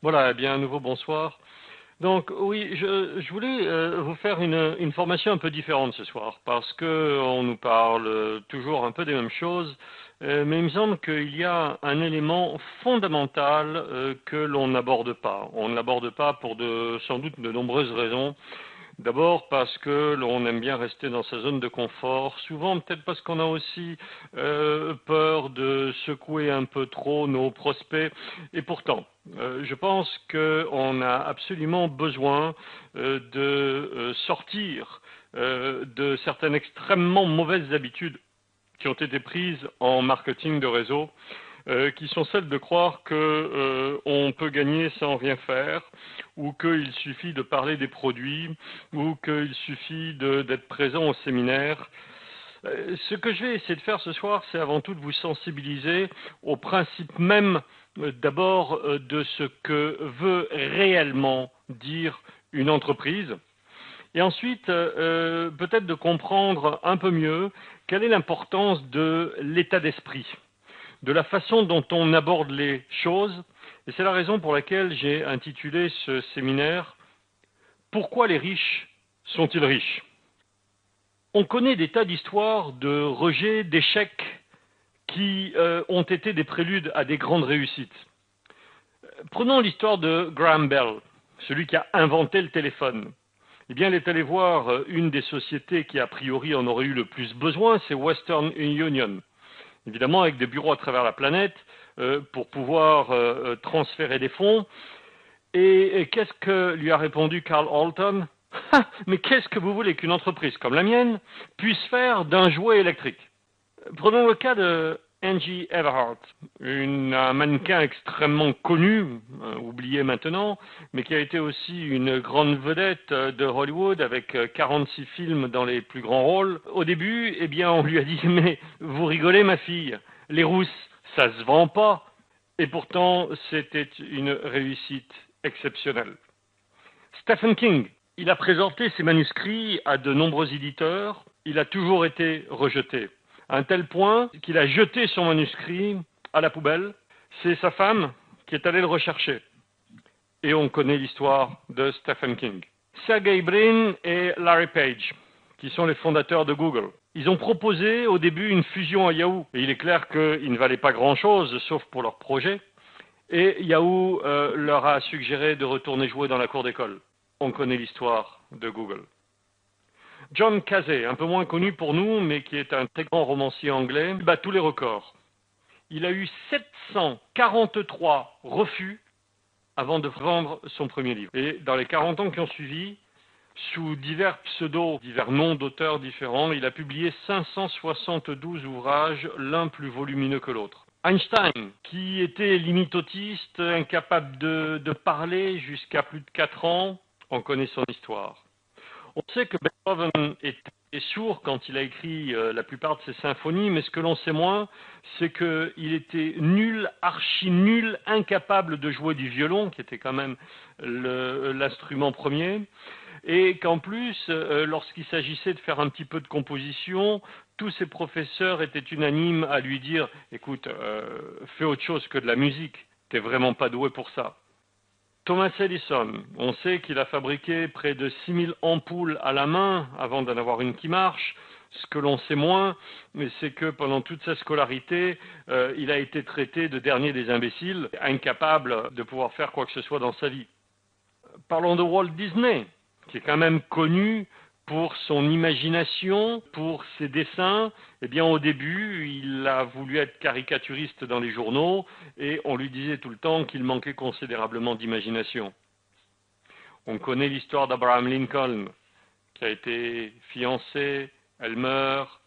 Voilà, eh bien, à nouveau, bonsoir. Donc, oui, je voulais vous faire une formation un peu différente ce soir, parce que on nous parle toujours un peu des mêmes choses, mais il me semble qu'il y a un élément fondamental que l'on n'aborde pas. On ne l'aborde pas pour sans doute de nombreuses raisons. D'abord parce que l'on aime bien rester dans sa zone de confort, souvent peut-être parce qu'on a aussi peur de secouer un peu trop nos prospects, et pourtant, je pense qu'on a absolument besoin de sortir de certaines extrêmement mauvaises habitudes qui ont été prises en marketing de réseau, qui sont celles de croire qu'on peut gagner sans rien faire, ou qu'il suffit de parler des produits, ou qu'il suffit d'être présent au séminaire. Ce que je vais essayer de faire ce soir, c'est avant tout de vous sensibiliser au principe même d'abord de ce que veut réellement dire une entreprise, et ensuite peut-être de comprendre un peu mieux quelle est l'importance de l'état d'esprit, de la façon dont on aborde les choses. Et c'est la raison pour laquelle j'ai intitulé ce séminaire « Pourquoi les riches sont-ils riches ?» On connaît des tas d'histoires de rejets, d'échecs qui ont été des préludes à des grandes réussites. Prenons l'histoire de Graham Bell, celui qui a inventé le téléphone. Eh bien, il est allé voir une des sociétés qui a priori en aurait eu le plus besoin, c'est Western Union. Évidemment avec des bureaux à travers la planète pour pouvoir transférer des fonds. Et qu'est-ce que lui a répondu Carl Alton? Mais qu'est-ce que vous voulez qu'une entreprise comme la mienne puisse faire d'un jouet électrique? Prenons le cas de Angie Everhart, un mannequin extrêmement connu, oublié maintenant, mais qui a été aussi une grande vedette de Hollywood avec 46 films dans les plus grands rôles. Au début, eh bien, on lui a dit « Mais vous rigolez, ma fille, les rousses, ça se vend pas ». Et pourtant, c'était une réussite exceptionnelle. Stephen King, il a présenté ses manuscrits à de nombreux éditeurs, il a toujours été rejeté. À un tel point qu'il a jeté son manuscrit à la poubelle. C'est sa femme qui est allée le rechercher. Et on connaît l'histoire de Stephen King. Sergey Brin et Larry Page, qui sont les fondateurs de Google. Ils ont proposé au début une fusion à Yahoo. Et il est clair qu'ils ne valaient pas grand-chose, sauf pour leur projet. Et Yahoo leur a suggéré de retourner jouer dans la cour d'école. On connaît l'histoire de Google. John Casey, un peu moins connu pour nous, mais qui est un très grand romancier anglais, bat tous les records. Il a eu 743 refus avant de vendre son premier livre. Et dans les 40 ans qui ont suivi, sous divers pseudos, divers noms d'auteurs différents, il a publié 572 ouvrages, l'un plus volumineux que l'autre. Einstein, qui était limite autiste, incapable de parler jusqu'à plus de 4 ans, on connaît son histoire. On sait que Beethoven est sourd quand il a écrit la plupart de ses symphonies, mais ce que l'on sait moins, c'est qu'il était nul, archi nul, incapable de jouer du violon, qui était quand même l'instrument premier, et qu'en plus, lorsqu'il s'agissait de faire un petit peu de composition, tous ses professeurs étaient unanimes à lui dire « Écoute, fais autre chose que de la musique, t'es vraiment pas doué pour ça ». Thomas Edison, on sait qu'il a fabriqué près de 6000 ampoules à la main avant d'en avoir une qui marche. Ce que l'on sait moins, c'est que pendant toute sa scolarité, il a été traité de dernier des imbéciles, incapable de pouvoir faire quoi que ce soit dans sa vie. Parlons de Walt Disney, qui est quand même connu pour son imagination, pour ses dessins. Eh bien, au début, il a voulu être caricaturiste dans les journaux et on lui disait tout le temps qu'il manquait considérablement d'imagination. On connaît l'histoire d'Abraham Lincoln, qui a été fiancé, elle meurt,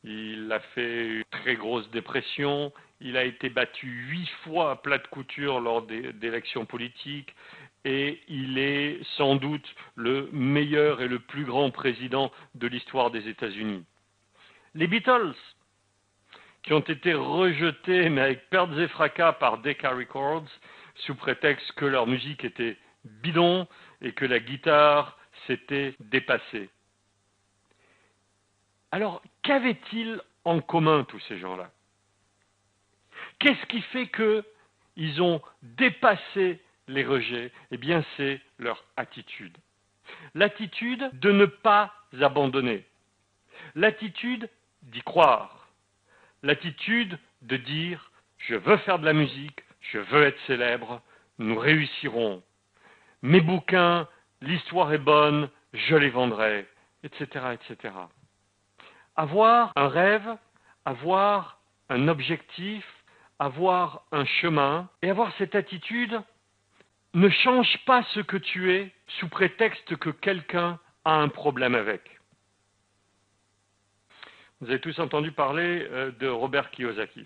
il a fait une très grosse dépression, il a été battu 8 fois à plat de couture lors d'élections politiques, et il est sans doute le meilleur et le plus grand président de l'histoire des États-Unis. Les Beatles, qui ont été rejetés, mais avec pertes et fracas par Decca Records, sous prétexte que leur musique était bidon et que la guitare s'était dépassée. Alors, qu'avaient-ils en commun, tous ces gens-là? Qu'est-ce qui fait qu'ils ont dépassé les rejets, eh bien c'est leur attitude. L'attitude de ne pas abandonner. L'attitude d'y croire. L'attitude de dire « je veux faire de la musique, je veux être célèbre, nous réussirons. Mes bouquins, l'histoire est bonne, je les vendrai, etc. etc. » Avoir un rêve, avoir un objectif, avoir un chemin et avoir cette attitude ne change pas ce que tu es sous prétexte que quelqu'un a un problème avec. Vous avez tous entendu parler de Robert Kiyosaki.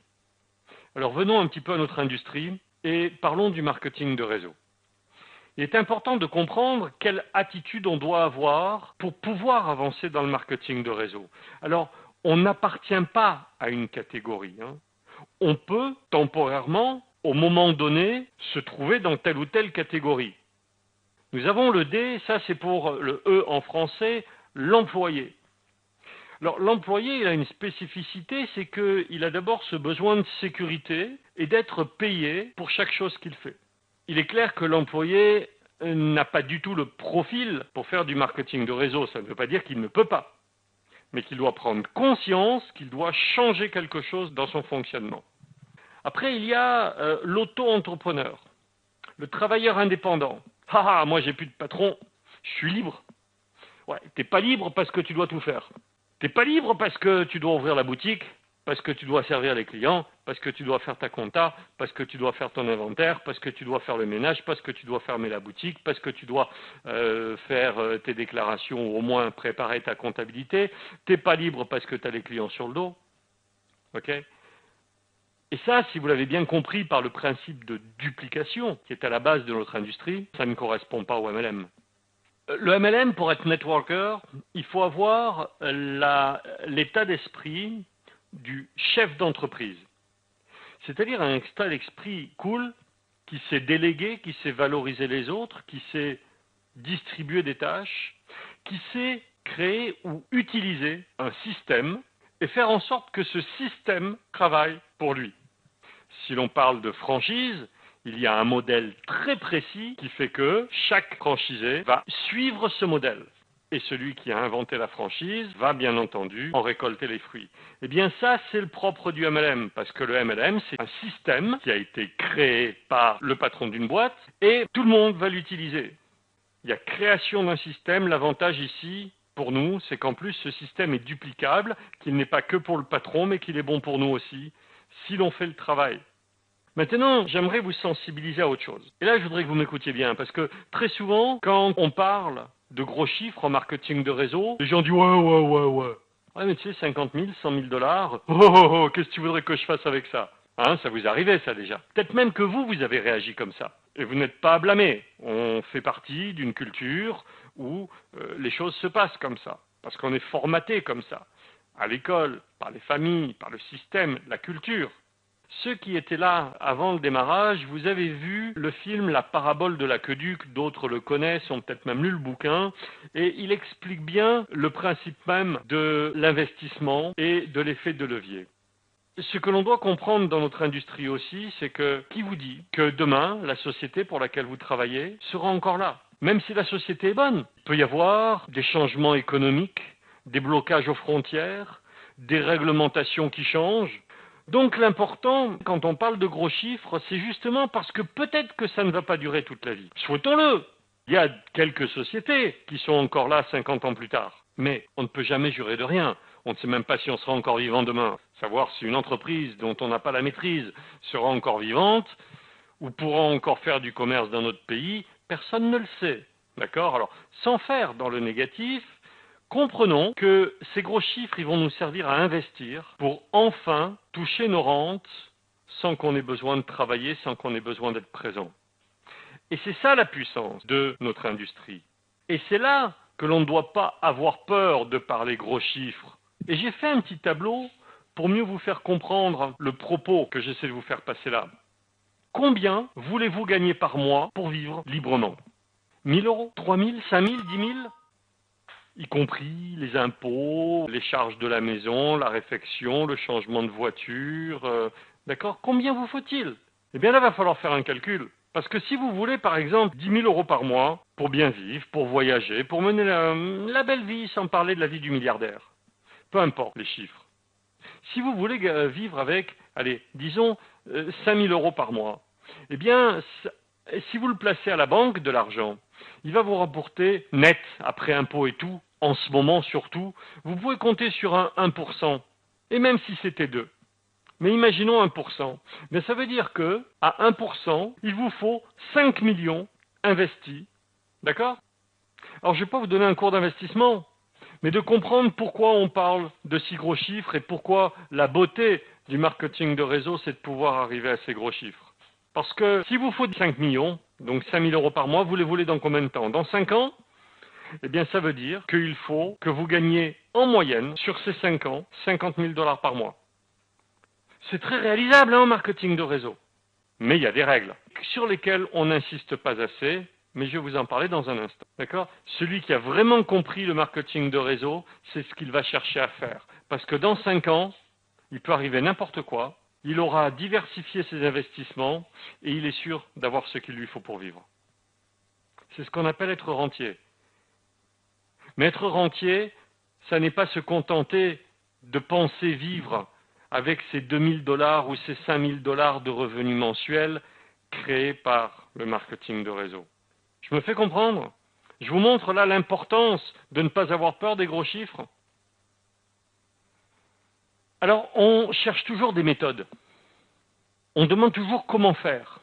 Alors venons un petit peu à notre industrie et parlons du marketing de réseau. Il est important de comprendre quelle attitude on doit avoir pour pouvoir avancer dans le marketing de réseau. Alors, on n'appartient pas à une catégorie. On peut temporairement, au moment donné, se trouver dans telle ou telle catégorie. Nous avons le D, ça c'est pour le E en français, l'employé. Alors l'employé, il a une spécificité, c'est qu'il a d'abord ce besoin de sécurité et d'être payé pour chaque chose qu'il fait. Il est clair que l'employé n'a pas du tout le profil pour faire du marketing de réseau. Ça ne veut pas dire qu'il ne peut pas, mais qu'il doit prendre conscience qu'il doit changer quelque chose dans son fonctionnement. Après, il y a l'auto-entrepreneur, le travailleur indépendant. Ah ah, moi j'ai plus de patron, je suis libre. Ouais, t'es pas libre parce que tu dois tout faire. T'es pas libre parce que tu dois ouvrir la boutique, parce que tu dois servir les clients, parce que tu dois faire ta compta, parce que tu dois faire ton inventaire, parce que tu dois faire le ménage, parce que tu dois fermer la boutique, parce que tu dois faire tes déclarations ou au moins préparer ta comptabilité. T'es pas libre parce que tu as les clients sur le dos. Ok ? Et ça, si vous l'avez bien compris par le principe de duplication qui est à la base de notre industrie, ça ne correspond pas au MLM. Le MLM, pour être networker, il faut avoir l'état d'esprit du chef d'entreprise. C'est-à-dire un état d'esprit cool, qui sait déléguer, qui sait valoriser les autres, qui sait distribuer des tâches, qui sait créer ou utiliser un système et faire en sorte que ce système travaille pour lui. Si l'on parle de franchise, il y a un modèle très précis qui fait que chaque franchisé va suivre ce modèle. Et celui qui a inventé la franchise va bien entendu en récolter les fruits. Eh bien ça, c'est le propre du MLM, parce que le MLM, c'est un système qui a été créé par le patron d'une boîte et tout le monde va l'utiliser. Il y a création d'un système, l'avantage ici, pour nous, c'est qu'en plus ce système est duplicable, qu'il n'est pas que pour le patron, mais qu'il est bon pour nous aussi, si l'on fait le travail. Maintenant, j'aimerais vous sensibiliser à autre chose. Et là, je voudrais que vous m'écoutiez bien, parce que très souvent, quand on parle de gros chiffres en marketing de réseau, les gens disent « ouais. » Ouais, mais tu sais, 50 000, 100 000 dollars, qu'est-ce que tu voudrais que je fasse avec ça? Ça vous arrivait, ça, déjà. Peut-être même que vous avez réagi comme ça. Et vous n'êtes pas à blâmer. On fait partie d'une culture où les choses se passent comme ça, parce qu'on est formaté comme ça, à l'école, par les familles, par le système, la culture. Ceux qui étaient là avant le démarrage, vous avez vu le film La parabole de l'aqueduc, d'autres le connaissent, ont peut-être même lu le bouquin, et il explique bien le principe même de l'investissement et de l'effet de levier. Ce que l'on doit comprendre dans notre industrie aussi, c'est que qui vous dit que demain, la société pour laquelle vous travaillez sera encore là? Même si la société est bonne, il peut y avoir des changements économiques, des blocages aux frontières, des réglementations qui changent. Donc l'important, quand on parle de gros chiffres, c'est justement parce que peut-être que ça ne va pas durer toute la vie. Souhaitons-le. Il y a quelques sociétés qui sont encore là 50 ans plus tard. Mais on ne peut jamais jurer de rien. On ne sait même pas si on sera encore vivant demain. Savoir si une entreprise dont on n'a pas la maîtrise sera encore vivante ou pourra encore faire du commerce dans notre pays, personne ne le sait. D'accord? Alors, sans faire dans le négatif, comprenons que ces gros chiffres, ils vont nous servir à investir pour enfin toucher nos rentes sans qu'on ait besoin de travailler, sans qu'on ait besoin d'être présent. Et c'est ça la puissance de notre industrie. Et c'est là que l'on ne doit pas avoir peur de parler gros chiffres. Et j'ai fait un petit tableau pour mieux vous faire comprendre le propos que j'essaie de vous faire passer là. Combien voulez-vous gagner par mois pour vivre librement? 1 000 euros? 3 000? 5 000? 10 000? Y compris les impôts, les charges de la maison, la réfection, le changement de voiture. D'accord? Combien vous faut-il? Eh bien là, il va falloir faire un calcul. Parce que si vous voulez, par exemple, 10 000 euros par mois pour bien vivre, pour voyager, pour mener la belle vie, sans parler de la vie du milliardaire, peu importe les chiffres. Si vous voulez vivre avec, allez, disons 5 000 euros par mois, eh bien, si vous le placez à la banque de l'argent, il va vous rapporter net, après impôts et tout, en ce moment surtout, vous pouvez compter sur un 1%, et même si c'était 2. Mais imaginons 1%. Mais ça veut dire que, à 1%, il vous faut 5 millions investis. D'accord? Alors, je ne vais pas vous donner un cours d'investissement, mais de comprendre pourquoi on parle de si gros chiffres et pourquoi la beauté du marketing de réseau, c'est de pouvoir arriver à ces gros chiffres. Parce que si vous faut 5 millions, donc 5 000 euros par mois, vous les voulez dans combien de temps? Dans 5 ans? Eh bien, ça veut dire qu'il faut que vous gagniez en moyenne, sur ces 5 ans, 50 000 $ par mois. C'est très réalisable en marketing de réseau. Mais il y a des règles sur lesquelles on n'insiste pas assez, mais je vais vous en parler dans un instant. D'accord? Celui qui a vraiment compris le marketing de réseau, c'est ce qu'il va chercher à faire. Parce que dans 5 ans, il peut arriver n'importe quoi, il aura diversifié ses investissements et il est sûr d'avoir ce qu'il lui faut pour vivre. C'est ce qu'on appelle être rentier. Mais être rentier, ça n'est pas se contenter de penser vivre avec ces 2 000 $ ou ces 5 000 $ de revenus mensuels créés par le marketing de réseau. Je me fais comprendre? Je vous montre là l'importance de ne pas avoir peur des gros chiffres. Alors, on cherche toujours des méthodes. On demande toujours comment faire.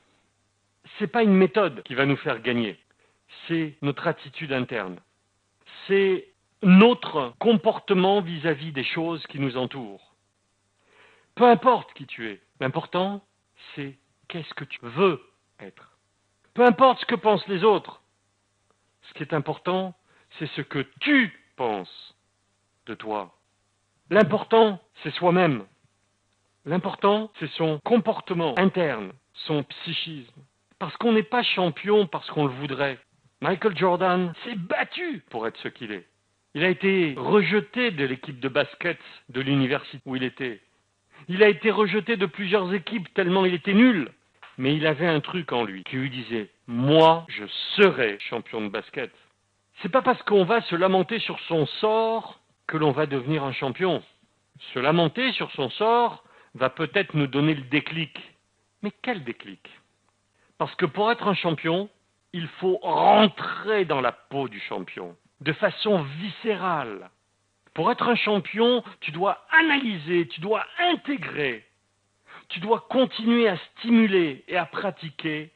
Ce n'est pas une méthode qui va nous faire gagner. C'est notre attitude interne. C'est notre comportement vis-à-vis des choses qui nous entourent. Peu importe qui tu es, l'important, c'est qu'est-ce que tu veux être. Peu importe ce que pensent les autres. Ce qui est important, c'est ce que tu penses de toi. L'important, c'est soi-même. L'important, c'est son comportement interne, son psychisme. Parce qu'on n'est pas champion parce qu'on le voudrait. Michael Jordan s'est battu pour être ce qu'il est. Il a été rejeté de l'équipe de basket de l'université où il était. Il a été rejeté de plusieurs équipes tellement il était nul. Mais il avait un truc en lui qui lui disait « Moi, je serai champion de basket ». C'est pas parce qu'on va se lamenter sur son sort que l'on va devenir un champion. Se lamenter sur son sort va peut-être nous donner le déclic. Mais quel déclic? Parce que pour être un champion, il faut rentrer dans la peau du champion, de façon viscérale. Pour être un champion, tu dois analyser, tu dois intégrer, tu dois continuer à stimuler et à pratiquer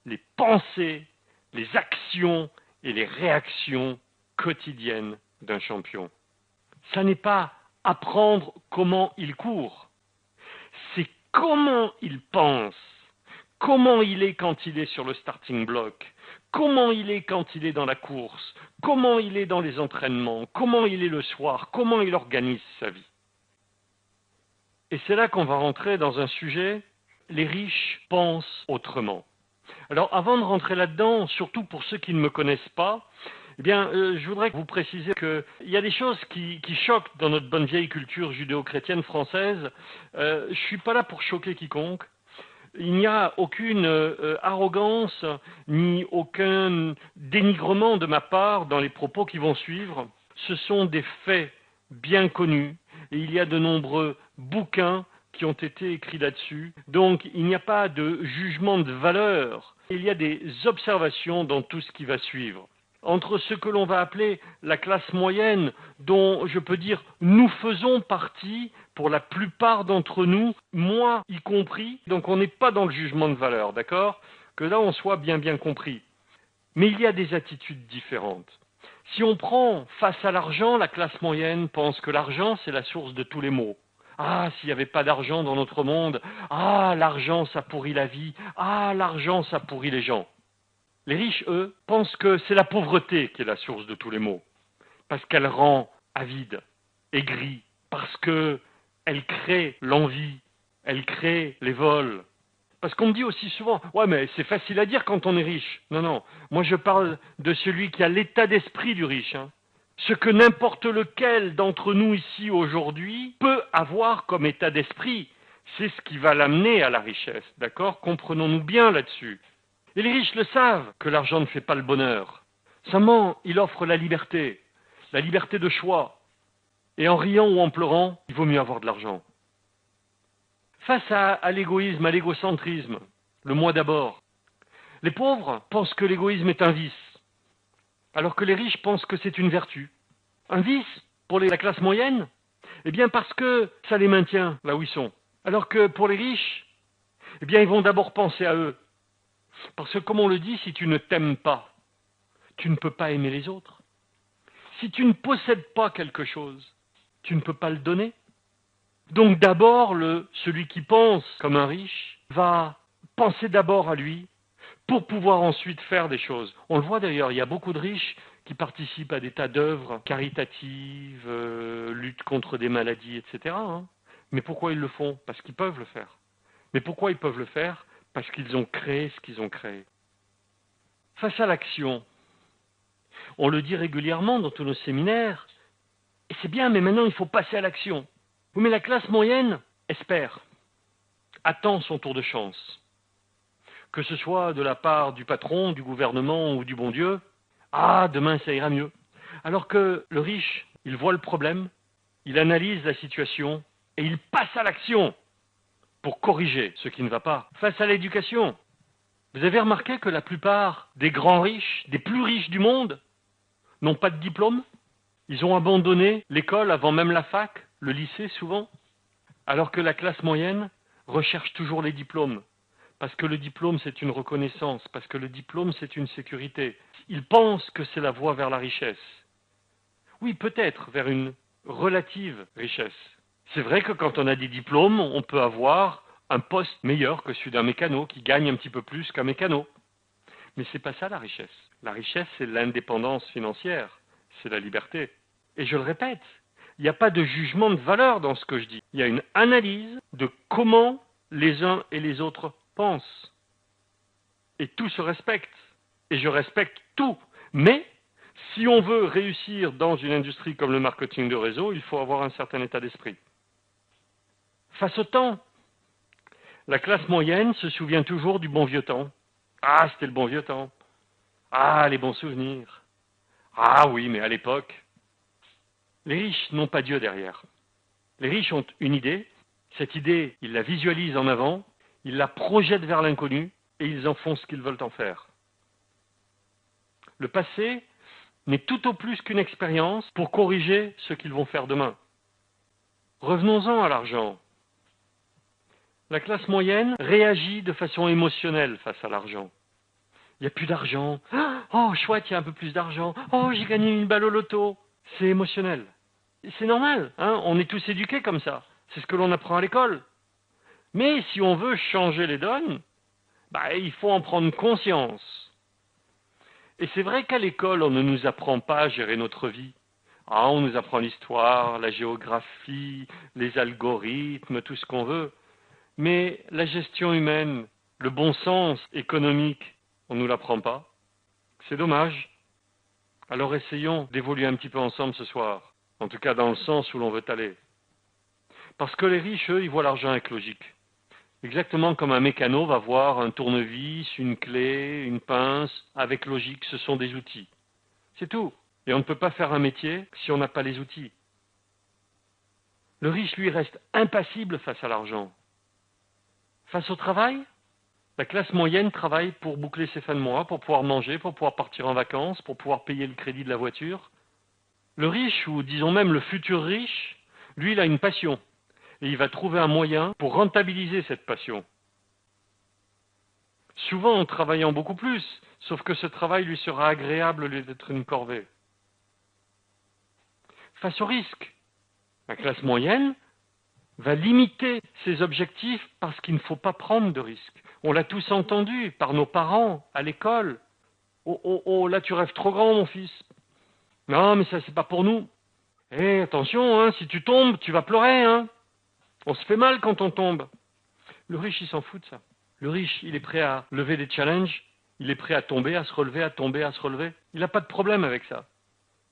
les pensées, les actions et les réactions quotidiennes d'un champion. Ça n'est pas apprendre comment il court, c'est comment il pense, comment il est quand il est sur le starting block, comment il est quand il est dans la course, comment il est dans les entraînements, comment il est le soir, comment il organise sa vie. Et c'est là qu'on va rentrer dans un sujet, les riches pensent autrement. Alors avant de rentrer là-dedans, surtout pour ceux qui ne me connaissent pas, eh bien, je voudrais vous préciser qu'il y a des choses qui choquent dans notre bonne vieille culture judéo-chrétienne française. Je ne suis pas là pour choquer quiconque. Il n'y a aucune arrogance ni aucun dénigrement de ma part dans les propos qui vont suivre. Ce sont des faits bien connus et il y a de nombreux bouquins qui ont été écrits là-dessus. Donc il n'y a pas de jugement de valeur. Il y a des observations dans tout ce qui va suivre. Entre ce que l'on va appeler la classe moyenne, dont je peux dire nous faisons partie, pour la plupart d'entre nous, moi y compris, donc on n'est pas dans le jugement de valeur, d'accord? Que là on soit bien compris. Mais il y a des attitudes différentes. Si on prend face à l'argent, la classe moyenne pense que l'argent c'est la source de tous les maux. Ah, s'il n'y avait pas d'argent dans notre monde, ah, l'argent ça pourrit la vie, ah, l'argent ça pourrit les gens. Les riches, eux, pensent que c'est la pauvreté qui est la source de tous les maux, parce qu'elle rend avide, aigri, parce qu'elle crée l'envie, elle crée les vols. Parce qu'on me dit aussi souvent, ouais mais c'est facile à dire quand on est riche. Non, moi je parle de celui qui a l'état d'esprit du riche. Ce que n'importe lequel d'entre nous ici aujourd'hui peut avoir comme état d'esprit, c'est ce qui va l'amener à la richesse, d'accord? Comprenons-nous bien là-dessus. Et les riches le savent que l'argent ne fait pas le bonheur. Seulement, il offre la liberté de choix. Et en riant ou en pleurant, il vaut mieux avoir de l'argent. Face à l'égoïsme, à l'égocentrisme, le moi d'abord, les pauvres pensent que l'égoïsme est un vice, alors que les riches pensent que c'est une vertu. Un vice pour la classe moyenne? Eh bien parce que ça les maintient là où ils sont. Alors que pour les riches, eh bien ils vont d'abord penser à eux. Parce que comme on le dit, si tu ne t'aimes pas, tu ne peux pas aimer les autres. Si tu ne possèdes pas quelque chose, tu ne peux pas le donner. Donc d'abord, celui qui pense comme un riche va penser d'abord à lui pour pouvoir ensuite faire des choses. On le voit d'ailleurs, il y a beaucoup de riches qui participent à des tas d'œuvres caritatives, lutte contre des maladies, etc. Mais pourquoi ils le font? Parce qu'ils peuvent le faire. Mais pourquoi ils peuvent le faire? Parce qu'ils ont créé ce qu'ils ont créé. Face à l'action, on le dit régulièrement dans tous nos séminaires, et c'est bien, mais maintenant il faut passer à l'action. Oui, mais la classe moyenne espère, attend son tour de chance. Que ce soit de la part du patron, du gouvernement ou du bon Dieu, ah, demain ça ira mieux. Alors que le riche, il voit le problème, il analyse la situation et il passe à l'action pour corriger ce qui ne va pas. Face à l'éducation, vous avez remarqué que la plupart des grands riches, des plus riches du monde, n'ont pas de diplôme? Ils ont abandonné l'école avant même la fac, le lycée souvent, alors que la classe moyenne recherche toujours les diplômes. Parce que le diplôme, c'est une reconnaissance, parce que le diplôme, c'est une sécurité. Ils pensent que c'est la voie vers la richesse. Oui, peut-être vers une relative richesse. C'est vrai que quand on a des diplômes, on peut avoir un poste meilleur que celui d'un mécano, qui gagne un petit peu plus qu'un mécano. Mais c'est pas ça la richesse. La richesse, c'est l'indépendance financière, c'est la liberté. Et je le répète, il n'y a pas de jugement de valeur dans ce que je dis. Il y a une analyse de comment les uns et les autres pensent. Et tout se respecte. Et je respecte tout. Mais si on veut réussir dans une industrie comme le marketing de réseau, il faut avoir un certain état d'esprit. Face au temps, la classe moyenne se souvient toujours du bon vieux temps. Ah, c'était le bon vieux temps. Ah, les bons souvenirs. Ah oui, mais à l'époque, les riches n'ont pas Dieu derrière. Les riches ont une idée. Cette idée, ils la visualisent en avant, ils la projettent vers l'inconnu et ils en font ce qu'ils veulent en faire. Le passé n'est tout au plus qu'une expérience pour corriger ce qu'ils vont faire demain. Revenons-en à l'argent. La classe moyenne réagit de façon émotionnelle face à l'argent. Il n'y a plus d'argent. Oh, chouette, il y a un peu plus d'argent. Oh, j'ai gagné une balle au loto. C'est émotionnel. C'est normal, on est tous éduqués comme ça. C'est ce que l'on apprend à l'école. Mais si on veut changer les donnes, il faut en prendre conscience. Et c'est vrai qu'à l'école, on ne nous apprend pas à gérer notre vie. On nous apprend l'histoire, la géographie, les algorithmes, tout ce qu'on veut. Mais la gestion humaine, le bon sens économique, on ne nous l'apprend pas. C'est dommage. Alors essayons d'évoluer un petit peu ensemble ce soir. En tout cas dans le sens où l'on veut aller. Parce que les riches, eux, ils voient l'argent avec logique. Exactement comme un mécano va voir un tournevis, une clé, une pince, avec logique, ce sont des outils. C'est tout. Et on ne peut pas faire un métier si on n'a pas les outils. Le riche, lui, reste impassible face à l'argent. Face au travail, la classe moyenne travaille pour boucler ses fins de mois, pour pouvoir manger, pour pouvoir partir en vacances, pour pouvoir payer le crédit de la voiture. Le riche, ou disons même le futur riche, lui, il a une passion. Et il va trouver un moyen pour rentabiliser cette passion. Souvent en travaillant beaucoup plus, sauf que ce travail lui sera agréable au lieu d'être une corvée. Face au risque, la classe moyenne va limiter ses objectifs parce qu'il ne faut pas prendre de risques. On l'a tous entendu par nos parents, à l'école. Oh, là tu rêves trop grand mon fils. Non, mais ça c'est pas pour nous. Attention, si tu tombes, tu vas pleurer, On se fait mal quand on tombe. Le riche, il s'en fout de ça. Le riche, il est prêt à lever des challenges, il est prêt à tomber, à se relever, à tomber, à se relever. Il n'a pas de problème avec ça.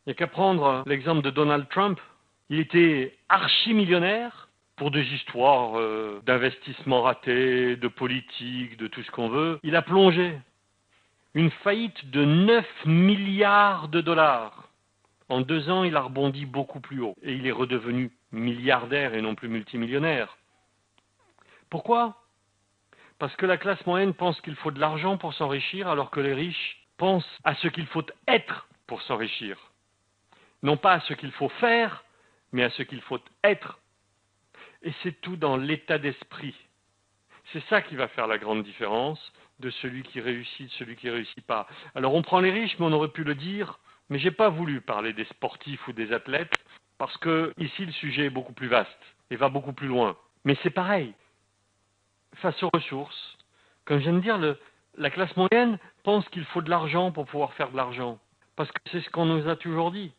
Il n'y a qu'à prendre l'exemple de Donald Trump. Il était archi-millionnaire pour des histoires d'investissement raté, de politique, de tout ce qu'on veut. Il a plongé. une faillite de 9 milliards de dollars. En 2 ans, il a rebondi beaucoup plus haut et il est redevenu milliardaire et non plus multimillionnaire. Pourquoi? Parce que la classe moyenne pense qu'il faut de l'argent pour s'enrichir, alors que les riches pensent à ce qu'il faut être pour s'enrichir. Non pas à ce qu'il faut faire, mais à ce qu'il faut être. Et c'est tout dans l'état d'esprit. C'est ça qui va faire la grande différence de celui qui réussit, de celui qui ne réussit pas. Alors on prend les riches, mais on aurait pu le dire, mais je n'ai pas voulu parler des sportifs ou des athlètes, parce que ici le sujet est beaucoup plus vaste et va beaucoup plus loin. Mais c'est pareil. Face aux ressources, comme je viens de dire, la classe moyenne pense qu'il faut de l'argent pour pouvoir faire de l'argent. Parce que c'est ce qu'on nous a toujours dit.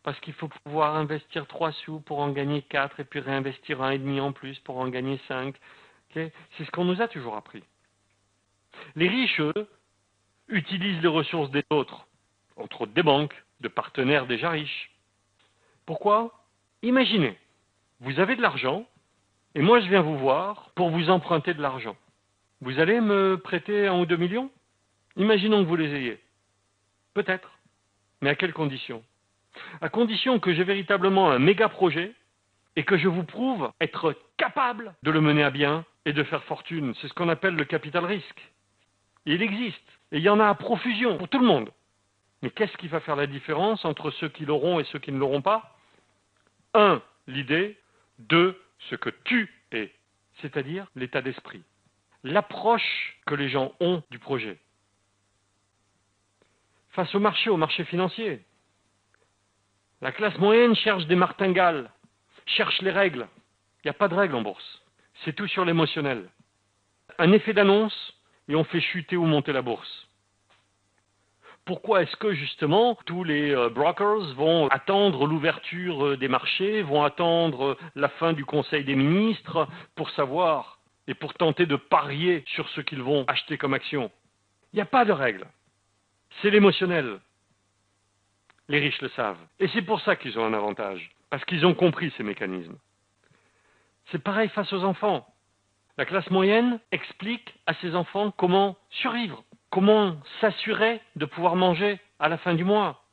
Parce qu'il faut pouvoir investir 3 sous pour en gagner 4 et puis réinvestir 1,5 en plus pour en gagner 5. Okay? C'est ce qu'on nous a toujours appris. Les riches, eux, utilisent les ressources des autres, entre autres des banques, de partenaires déjà riches. Pourquoi? Imaginez, vous avez de l'argent et moi je viens vous voir pour vous emprunter de l'argent. Vous allez me prêter 1 ou 2 millions? Imaginons que vous les ayez. Peut-être. Mais à quelles conditions? À condition que j'ai véritablement un méga projet et que je vous prouve être capable de le mener à bien et de faire fortune. C'est ce qu'on appelle le capital risque. Et il existe. Et il y en a à profusion pour tout le monde. Mais qu'est-ce qui va faire la différence entre ceux qui l'auront et ceux qui ne l'auront pas? 1, l'idée. 2, ce que tu es, c'est-à-dire l'état d'esprit. L'approche que les gens ont du projet. Face au marché financier, la classe moyenne cherche des martingales, cherche les règles. Il n'y a pas de règles en bourse. C'est tout sur l'émotionnel. Un effet d'annonce et on fait chuter ou monter la bourse. Pourquoi est-ce que justement tous les brokers vont attendre l'ouverture des marchés, vont attendre la fin du Conseil des ministres pour savoir et pour tenter de parier sur ce qu'ils vont acheter comme action? Il n'y a pas de règles. C'est l'émotionnel. Les riches le savent. Et c'est pour ça qu'ils ont un avantage. Parce qu'ils ont compris ces mécanismes. C'est pareil face aux enfants. La classe moyenne explique à ses enfants comment survivre, comment s'assurer de pouvoir manger à la fin du mois.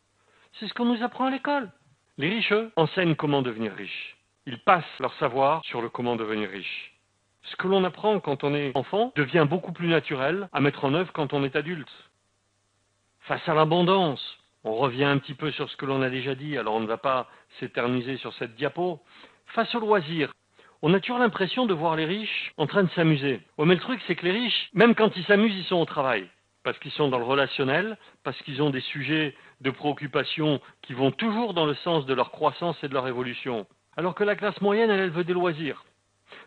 C'est ce qu'on nous apprend à l'école. Les riches, eux, enseignent comment devenir riche. Ils passent leur savoir sur le comment devenir riche. Ce que l'on apprend quand on est enfant devient beaucoup plus naturel à mettre en œuvre quand on est adulte. Face à l'abondance, on revient un petit peu sur ce que l'on a déjà dit, alors on ne va pas s'éterniser sur cette diapo. Face au loisir, on a toujours l'impression de voir les riches en train de s'amuser. Oh, mais le truc, c'est que les riches, même quand ils s'amusent, ils sont au travail. Parce qu'ils sont dans le relationnel, parce qu'ils ont des sujets de préoccupation qui vont toujours dans le sens de leur croissance et de leur évolution. Alors que la classe moyenne, elle veut des loisirs.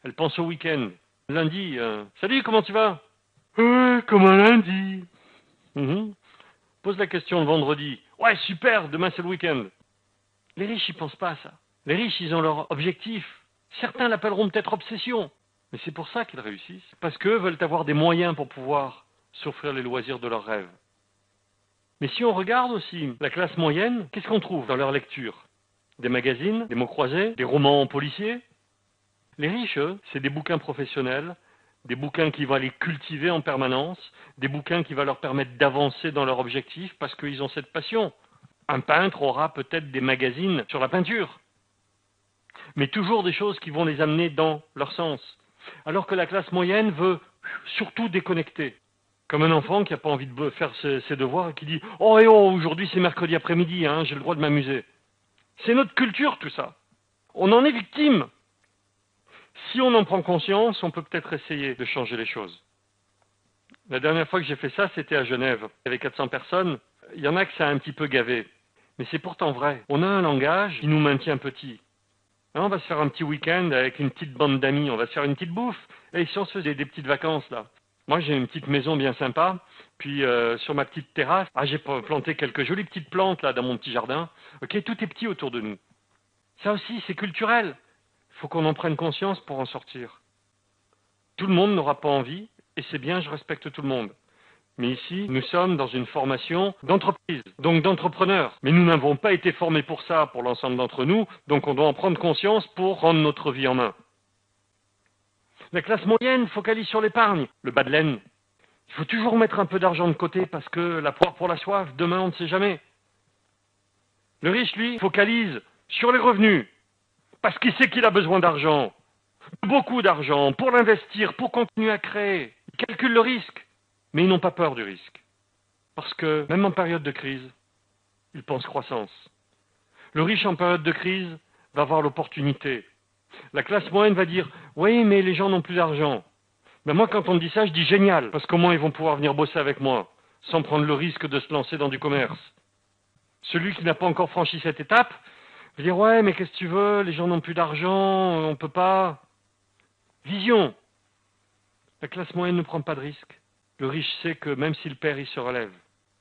Elle pense au week-end. Lundi, salut, comment tu vas? Comme un lundi. Pose la question le vendredi. Ouais, super, demain c'est le week-end. Les riches, ils pensent pas à ça. Les riches, ils ont leur objectif. Certains l'appelleront peut-être obsession. Mais c'est pour ça qu'ils réussissent. Parce qu'eux veulent avoir des moyens pour pouvoir s'offrir les loisirs de leurs rêves. Mais si on regarde aussi la classe moyenne, qu'est-ce qu'on trouve dans leur lecture? Des magazines, des mots croisés, des romans policiers. Les riches, eux, c'est des bouquins professionnels, des bouquins qui vont les cultiver en permanence, des bouquins qui vont leur permettre d'avancer dans leur objectif parce qu'ils ont cette passion. Un peintre aura peut-être des magazines sur la peinture, mais toujours des choses qui vont les amener dans leur sens. Alors que la classe moyenne veut surtout déconnecter. Comme un enfant qui n'a pas envie de faire ses devoirs et qui dit « Oh, aujourd'hui c'est mercredi après-midi, hein, j'ai le droit de m'amuser. » C'est notre culture tout ça. On en est victime. Si on en prend conscience, on peut peut-être essayer de changer les choses. La dernière fois que j'ai fait ça, c'était à Genève. Il y avait 400 personnes. Il y en a que ça a un petit peu gavé. Mais c'est pourtant vrai. On a un langage qui nous maintient petits. Hein, on va se faire un petit week-end avec une petite bande d'amis. On va se faire une petite bouffe. Et si on se faisait des petites vacances, là? Moi, j'ai une petite maison bien sympa. Puis, sur ma petite terrasse, j'ai planté quelques jolies petites plantes, là, dans mon petit jardin. Ok, tout est petit autour de nous. Ça aussi, c'est culturel. Il faut qu'on en prenne conscience pour en sortir. Tout le monde n'aura pas envie, et c'est bien, je respecte tout le monde. Mais ici, nous sommes dans une formation d'entreprise, donc d'entrepreneurs. Mais nous n'avons pas été formés pour ça, pour l'ensemble d'entre nous, donc on doit en prendre conscience pour rendre notre vie en main. La classe moyenne focalise sur l'épargne, le bas de laine. Il faut toujours mettre un peu d'argent de côté parce que la poire pour la soif, demain on ne sait jamais. Le riche, lui, focalise sur les revenus parce qu'il sait qu'il a besoin d'argent, beaucoup d'argent, pour l'investir, pour continuer à créer. Ils calculent le risque, mais ils n'ont pas peur du risque. Parce que même en période de crise, ils pensent croissance. Le riche en période de crise va voir l'opportunité. La classe moyenne va dire « Oui, mais les gens n'ont plus d'argent ». Ben moi, quand on me dit ça, je dis « Génial », parce qu'au moins ils vont pouvoir venir bosser avec moi, sans prendre le risque de se lancer dans du commerce. Celui qui n'a pas encore franchi cette étape va dire « Ouais, mais qu'est-ce que tu veux, les gens n'ont plus d'argent, on ne peut pas ». Vision. La classe moyenne ne prend pas de risque. Le riche sait que même s'il perd, il se relève.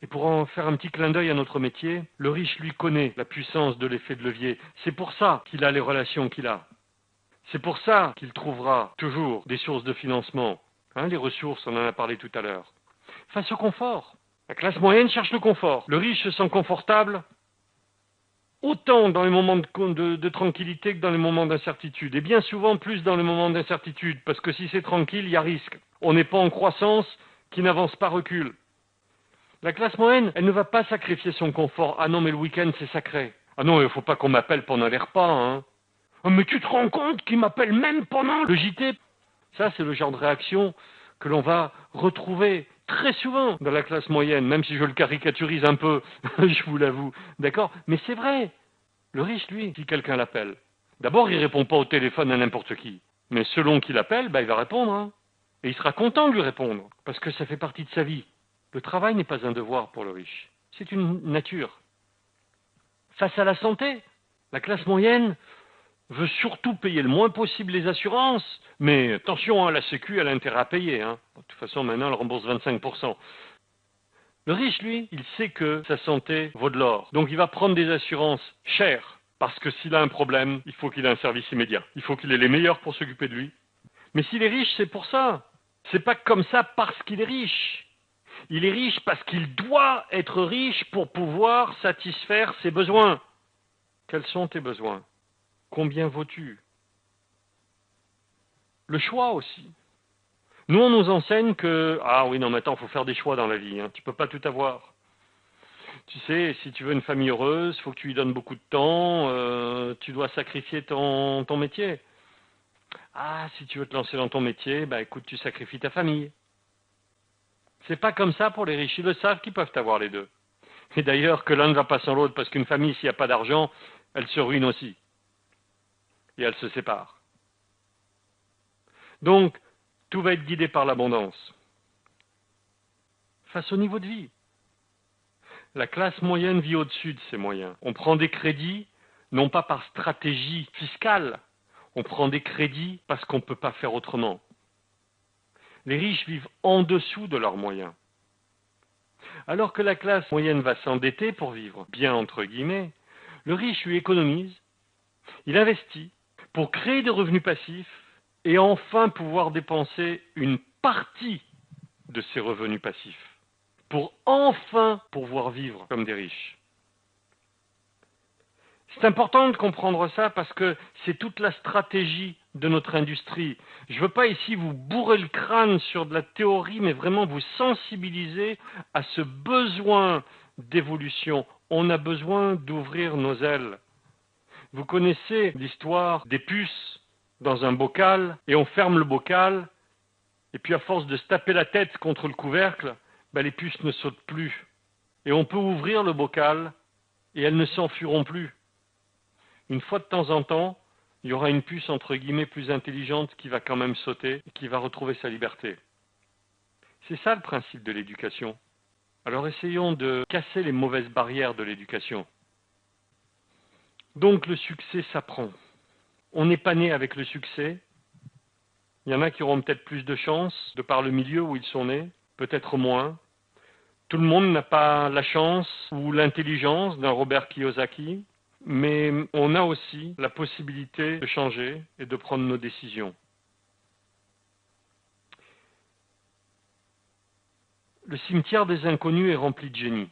Et pour en faire un petit clin d'œil à notre métier, le riche, lui, connaît la puissance de l'effet de levier. C'est pour ça qu'il a les relations qu'il a. C'est pour ça qu'il trouvera toujours des sources de financement. Les ressources, on en a parlé tout à l'heure. Face au confort. La classe moyenne cherche le confort. Le riche se sent confortable autant dans les moments de tranquillité que dans les moments d'incertitude. Et bien souvent plus dans les moments d'incertitude. Parce que si c'est tranquille, il y a risque. On n'est pas en croissance, qui n'avance pas recule. La classe moyenne, elle ne va pas sacrifier son confort. Ah non, mais le week-end, c'est sacré. Ah non, il ne faut pas qu'on m'appelle pendant les repas, hein. Oh, mais tu te rends compte qu'il m'appelle même pendant le JT? Ça, c'est le genre de réaction que l'on va retrouver très souvent dans la classe moyenne, même si je le caricaturise un peu, je vous l'avoue. D'accord? Mais c'est vrai. Le riche, lui, si quelqu'un l'appelle, d'abord, il ne répond pas au téléphone à n'importe qui. Mais selon qui l'appelle, il va répondre. Hein. Et il sera content de lui répondre, parce que ça fait partie de sa vie. Le travail n'est pas un devoir pour le riche. C'est une nature. Face à la santé, la classe moyenne veut surtout payer le moins possible les assurances, mais attention, la Sécu, elle a intérêt à payer. De toute façon, maintenant, elle rembourse 25%. Le riche, lui, il sait que sa santé vaut de l'or. Donc, il va prendre des assurances chères, parce que s'il a un problème, il faut qu'il ait un service immédiat. Il faut qu'il ait les meilleurs pour s'occuper de lui. Mais s'il est riche, c'est pour ça. C'est pas comme ça parce qu'il est riche. Il est riche parce qu'il doit être riche pour pouvoir satisfaire ses besoins. Quels sont tes besoins? Combien vaux-tu? Le choix aussi. Nous, on nous enseigne que, ah oui, non, mais attends, il faut faire des choix dans la vie. Tu ne peux pas tout avoir. Tu sais, si tu veux une famille heureuse, il faut que tu lui donnes beaucoup de temps, tu dois sacrifier ton métier. Ah, si tu veux te lancer dans ton métier, écoute, tu sacrifies ta famille. C'est pas comme ça pour les riches. Ils le savent qu'ils peuvent avoir les deux. Et d'ailleurs, que l'un ne va pas sans l'autre, parce qu'une famille, s'il n'y a pas d'argent, elle se ruine aussi. Et elle se sépare. Donc, tout va être guidé par l'abondance. Face au niveau de vie. La classe moyenne vit au-dessus de ses moyens. On prend des crédits, non pas par stratégie fiscale, on prend des crédits parce qu'on ne peut pas faire autrement. Les riches vivent en dessous de leurs moyens. Alors que la classe moyenne va s'endetter pour vivre bien entre guillemets, le riche lui économise, il investit pour créer des revenus passifs et enfin pouvoir dépenser une partie de ses revenus passifs pour enfin pouvoir vivre comme des riches. C'est important de comprendre ça parce que c'est toute la stratégie de notre industrie. Je ne veux pas ici vous bourrer le crâne sur de la théorie, mais vraiment vous sensibiliser à ce besoin d'évolution. On a besoin d'ouvrir nos ailes. Vous connaissez l'histoire des puces dans un bocal, et on ferme le bocal, et puis à force de se taper la tête contre le couvercle, les puces ne sautent plus. Et on peut ouvrir le bocal, et elles ne s'enfuiront plus. Une fois de temps en temps, il y aura une puce entre guillemets plus intelligente qui va quand même sauter et qui va retrouver sa liberté. C'est ça le principe de l'éducation. Alors essayons de casser les mauvaises barrières de l'éducation. Donc le succès s'apprend. On n'est pas né avec le succès. Il y en a qui auront peut-être plus de chance de par le milieu où ils sont nés, peut-être moins. Tout le monde n'a pas la chance ou l'intelligence d'un Robert Kiyosaki. Mais on a aussi la possibilité de changer et de prendre nos décisions. Le cimetière des inconnus est rempli de génies.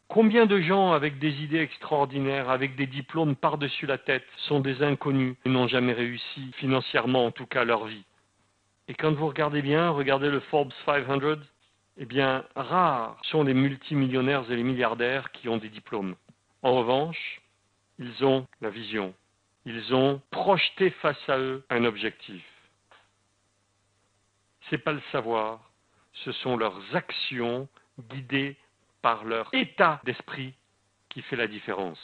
Combien de gens avec des idées extraordinaires, avec des diplômes par-dessus la tête, sont des inconnus et n'ont jamais réussi, financièrement en tout cas, leur vie? Et quand vous regardez bien, regardez le Forbes 500, Eh bien, rares sont les multimillionnaires et les milliardaires qui ont des diplômes. En revanche, ils ont la vision. Ils ont projeté face à eux un objectif. Ce n'est pas le savoir, ce sont leurs actions guidées par leur état d'esprit qui fait la différence.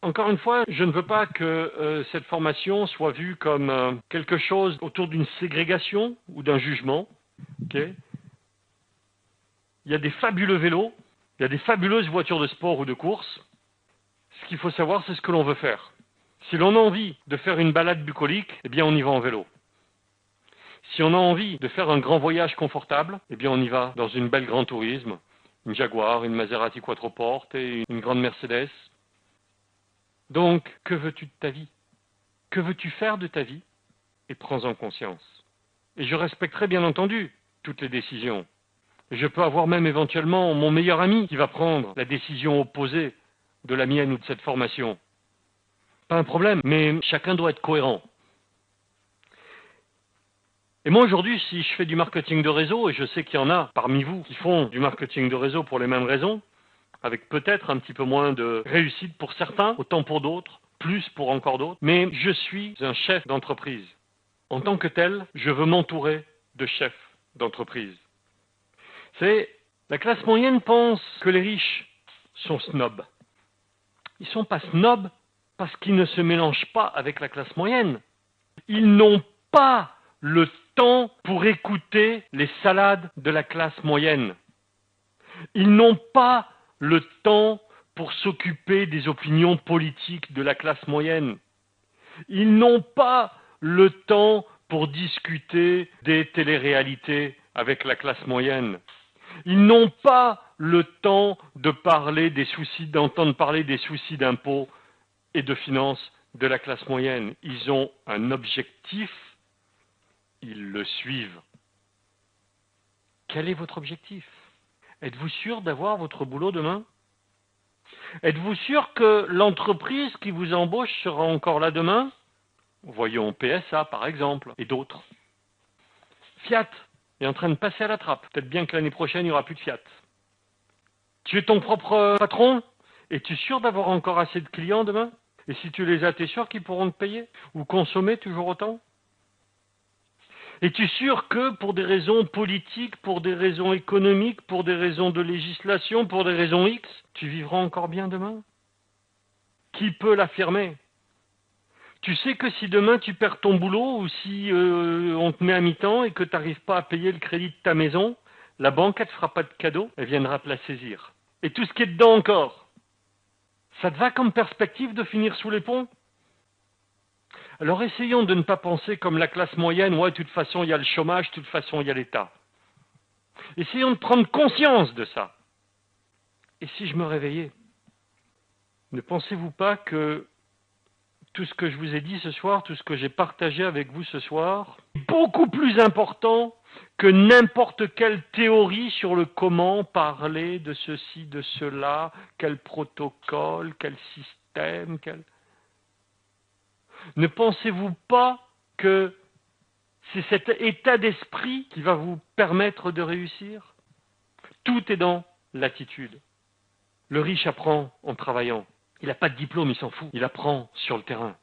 Encore une fois, je ne veux pas que cette formation soit vue comme quelque chose autour d'une ségrégation ou d'un jugement. Okay. Il y a des fabuleux vélos, il y a des fabuleuses voitures de sport ou de course. Ce qu'il faut savoir, c'est ce que l'on veut faire. Si l'on a envie de faire une balade bucolique, eh bien on y va en vélo. Si on a envie de faire un grand voyage confortable, eh bien on y va dans une belle Grand Tourisme, une Jaguar, une Maserati Quattroporte et une grande Mercedes. Donc, que veux-tu de ta vie? Que veux-tu faire de ta vie? Et prends-en conscience. Et je respecterai bien entendu toutes les décisions. Je peux avoir même éventuellement mon meilleur ami qui va prendre la décision opposée de la mienne ou de cette formation. Pas un problème, mais chacun doit être cohérent. Et moi aujourd'hui, si je fais du marketing de réseau, et je sais qu'il y en a parmi vous qui font du marketing de réseau pour les mêmes raisons, avec peut-être un petit peu moins de réussite pour certains, autant pour d'autres, plus pour encore d'autres, mais je suis un chef d'entreprise. En tant que tel, je veux m'entourer de chefs d'entreprise. La classe moyenne pense que les riches sont snobs. Ils ne sont pas snobs parce qu'ils ne se mélangent pas avec la classe moyenne. Ils n'ont pas le temps pour écouter les salades de la classe moyenne. Ils n'ont pas le temps pour s'occuper des opinions politiques de la classe moyenne. Ils n'ont pas le temps pour discuter des téléréalités avec la classe moyenne. Ils n'ont pas le temps de parler des soucis, d'entendre parler des soucis d'impôts et de finances de la classe moyenne. Ils ont un objectif, ils le suivent. Quel est votre objectif? Êtes-vous sûr d'avoir votre boulot demain? Êtes-vous sûr que l'entreprise qui vous embauche sera encore là demain? Voyons PSA par exemple, et d'autres. Fiat est en train de passer à la trappe. Peut-être bien que l'année prochaine, il n'y aura plus de Fiat. Tu es ton propre patron? Es-tu sûr d'avoir encore assez de clients demain? Et si tu les as, tu es sûr qu'ils pourront te payer? Ou consommer toujours autant? Es-tu sûr que pour des raisons politiques, pour des raisons économiques, pour des raisons de législation, pour des raisons X, tu vivras encore bien demain? Qui peut l'affirmer? Tu sais que si demain tu perds ton boulot ou si on te met à mi-temps et que tu n'arrives pas à payer le crédit de ta maison, la banque ne te fera pas de cadeau, elle viendra te la saisir. Et tout ce qui est dedans encore, ça te va comme perspective de finir sous les ponts? Alors essayons de ne pas penser comme la classe moyenne, ouais, de toute façon il y a le chômage, de toute façon il y a l'État. Essayons de prendre conscience de ça. Et si je me réveillais? Ne pensez-vous pas que tout ce que je vous ai dit ce soir, tout ce que j'ai partagé avec vous ce soir, est beaucoup plus important que n'importe quelle théorie sur le comment parler de ceci, de cela, quel protocole, quel système, Ne pensez-vous pas que c'est cet état d'esprit qui va vous permettre de réussir? Tout est dans l'attitude. Le riche apprend en travaillant. Il n'a pas de diplôme, il s'en fout. Il apprend sur le terrain.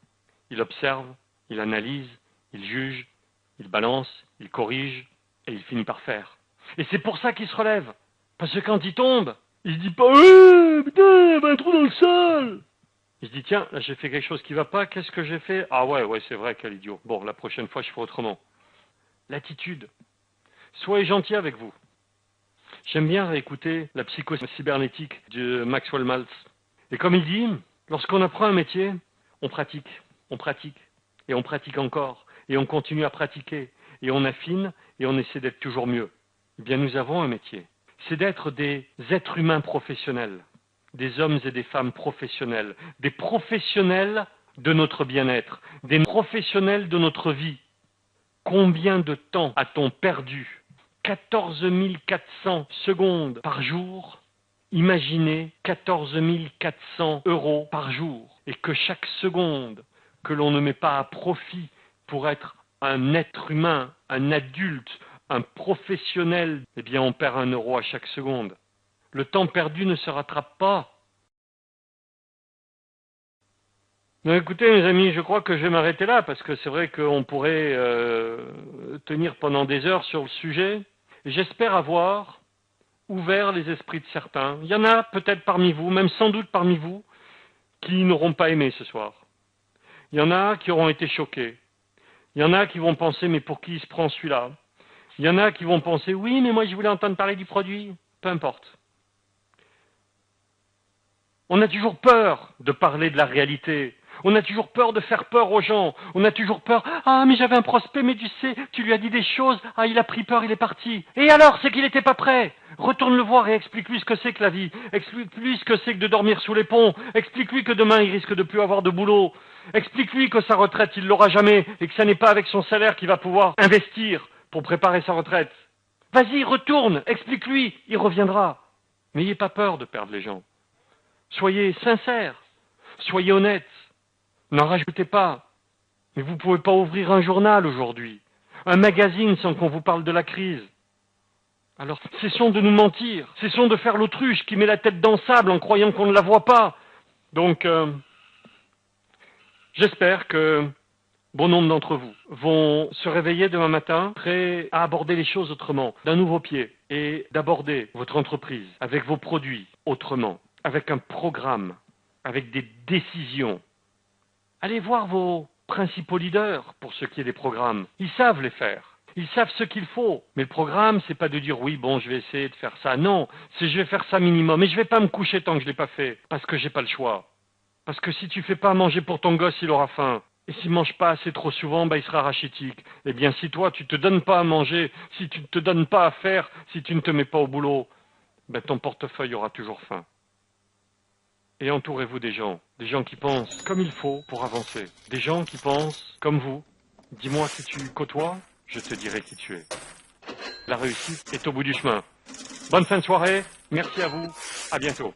Il observe, il analyse, il juge, il balance, il corrige et il finit par faire. Et c'est pour ça qu'il se relève. Parce que quand il tombe, il se dit pas « putain, il y avait un trou dans le sol !» Il se dit « Tiens, là j'ai fait quelque chose qui ne va pas, qu'est-ce que j'ai fait? Ah ouais, c'est vrai, quel idiot. Bon, la prochaine fois, je ferai autrement. » L'attitude. Soyez gentil avec vous. J'aime bien réécouter la psycho-cybernétique de Maxwell Maltz. Et comme il dit, lorsqu'on apprend un métier, on pratique, et on pratique encore, et on continue à pratiquer, et on affine, et on essaie d'être toujours mieux. Eh bien, nous avons un métier. C'est d'être des êtres humains professionnels, des hommes et des femmes professionnels, des professionnels de notre bien-être, des professionnels de notre vie. Combien de temps a-t-on perdu? 14 400 secondes par jour. Imaginez 14 400 € par jour. Et que chaque seconde que l'on ne met pas à profit pour être un être humain, un adulte, un professionnel, eh bien on perd 1 euro à chaque seconde. Le temps perdu ne se rattrape pas. Non, écoutez mes amis, je crois que je vais m'arrêter là parce que c'est vrai qu'on pourrait tenir pendant des heures sur le sujet. J'espère avoir ouvert les esprits de certains. Il y en a peut-être parmi vous, même sans doute parmi vous, qui n'auront pas aimé ce soir. Il y en a qui auront été choqués. Il y en a qui vont penser, mais pour qui il se prend celui-là? Il y en a qui vont penser, oui, mais moi je voulais entendre parler du produit. Peu importe. On a toujours peur de parler de la réalité. On a toujours peur de faire peur aux gens. On a toujours peur, ah, mais j'avais un prospect, mais tu sais, tu lui as dit des choses, ah, il a pris peur, il est parti. Et alors, c'est qu'il n'était pas prêt. Retourne le voir et explique-lui ce que c'est que la vie. Explique-lui ce que c'est que de dormir sous les ponts. Explique-lui que demain, il risque de plus avoir de boulot. Explique-lui que sa retraite, il l'aura jamais et que ce n'est pas avec son salaire qu'il va pouvoir investir pour préparer sa retraite. Vas-y, retourne, explique-lui, il reviendra. N'ayez pas peur de perdre les gens. Soyez sincères, soyez honnêtes, n'en rajoutez pas. Mais vous ne pouvez pas ouvrir un journal aujourd'hui, un magazine sans qu'on vous parle de la crise. Alors cessons de nous mentir, cessons de faire l'autruche qui met la tête dans le sable en croyant qu'on ne la voit pas. Donc, j'espère que bon nombre d'entre vous vont se réveiller demain matin prêts à aborder les choses autrement, d'un nouveau pied, et d'aborder votre entreprise avec vos produits autrement, avec un programme, avec des décisions. Allez voir vos principaux leaders pour ce qui est des programmes. Ils savent les faire. Ils savent ce qu'il faut. Mais le programme, c'est pas de dire oui, bon, je vais essayer de faire ça. Non, c'est je vais faire ça minimum. Et je vais pas me coucher tant que je l'ai pas fait. Parce que j'ai pas le choix. Parce que si tu fais pas à manger pour ton gosse, il aura faim. Et s'il mange pas assez trop souvent, il sera rachitique. Eh bien, si toi, tu te donnes pas à manger, si tu ne te donnes pas à faire, si tu ne te mets pas au boulot, ton portefeuille aura toujours faim. Et entourez-vous des gens qui pensent comme il faut pour avancer. Des gens qui pensent comme vous. Dis-moi qui tu côtoies, je te dirai qui tu es. La réussite est au bout du chemin. Bonne fin de soirée, merci à vous, à bientôt.